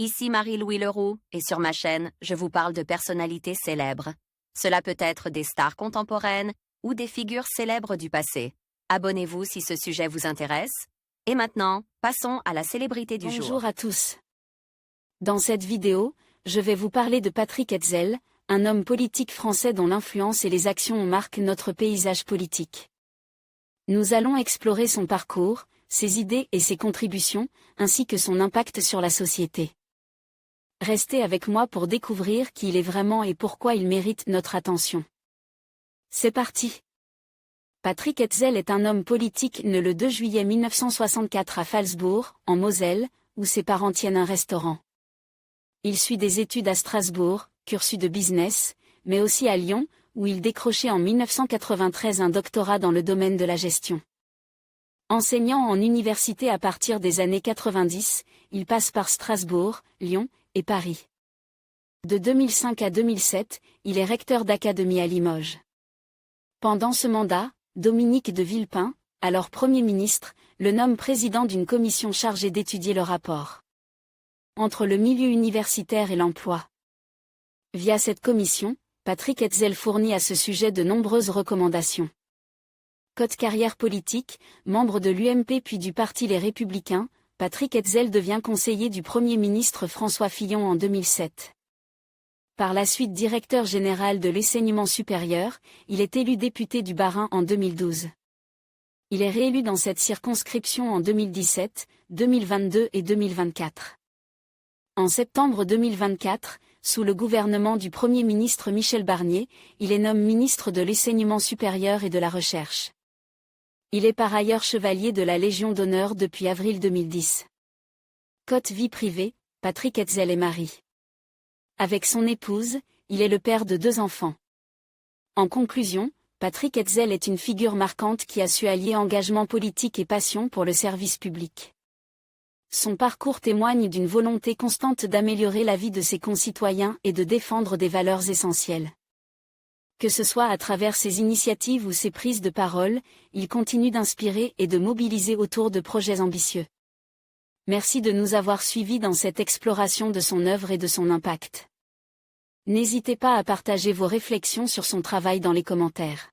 Ici Marie-Louis Leroux, et sur ma chaîne, je vous parle de personnalités célèbres. Cela peut être des stars contemporaines ou des figures célèbres du passé. Abonnez-vous si ce sujet vous intéresse. Et maintenant, passons à la célébrité du jour. Bonjour à tous. Dans cette vidéo, je vais vous parler de Patrick Hetzel, un homme politique français dont l'influence et les actions marquent notre paysage politique. Nous allons explorer son parcours, ses idées et ses contributions, ainsi que son impact sur la société. Restez avec moi pour découvrir qui il est vraiment et pourquoi il mérite notre attention. C'est parti. Patrick Hetzel est un homme politique né le 2 juillet 1964 à Phalsbourg, en Moselle, où ses parents tiennent un restaurant. Il suit des études à Strasbourg, cursus de business, mais aussi à Lyon, où il décrochait en 1993 un doctorat dans le domaine de la gestion. Enseignant en université à partir des années 90, il passe par Strasbourg, Lyon et Paris. De 2005 à 2007, il est recteur d'académie à Limoges. Pendant ce mandat, Dominique de Villepin, alors Premier ministre, le nomme président d'une commission chargée d'étudier le rapport entre le milieu universitaire et l'emploi. Via cette commission, Patrick Hetzel fournit à ce sujet de nombreuses recommandations. Côté carrière politique, membre de l'UMP puis du Parti Les Républicains, Patrick Hetzel devient conseiller du Premier ministre François Fillon en 2007. Par la suite directeur général de l'enseignement supérieur, il est élu député du Bas-Rhin en 2012. Il est réélu dans cette circonscription en 2017, 2022 et 2024. En septembre 2024, sous le gouvernement du Premier ministre Michel Barnier, il est nommé ministre de l'enseignement supérieur et de la recherche. Il est par ailleurs chevalier de la Légion d'honneur depuis avril 2010. Côté vie privée, Patrick Hetzel est marié. Avec son épouse, il est le père de 2 enfants. En conclusion, Patrick Hetzel est une figure marquante qui a su allier engagement politique et passion pour le service public. Son parcours témoigne d'une volonté constante d'améliorer la vie de ses concitoyens et de défendre des valeurs essentielles. Que ce soit à travers ses initiatives ou ses prises de parole, il continue d'inspirer et de mobiliser autour de projets ambitieux. Merci de nous avoir suivis dans cette exploration de son œuvre et de son impact. N'hésitez pas à partager vos réflexions sur son travail dans les commentaires.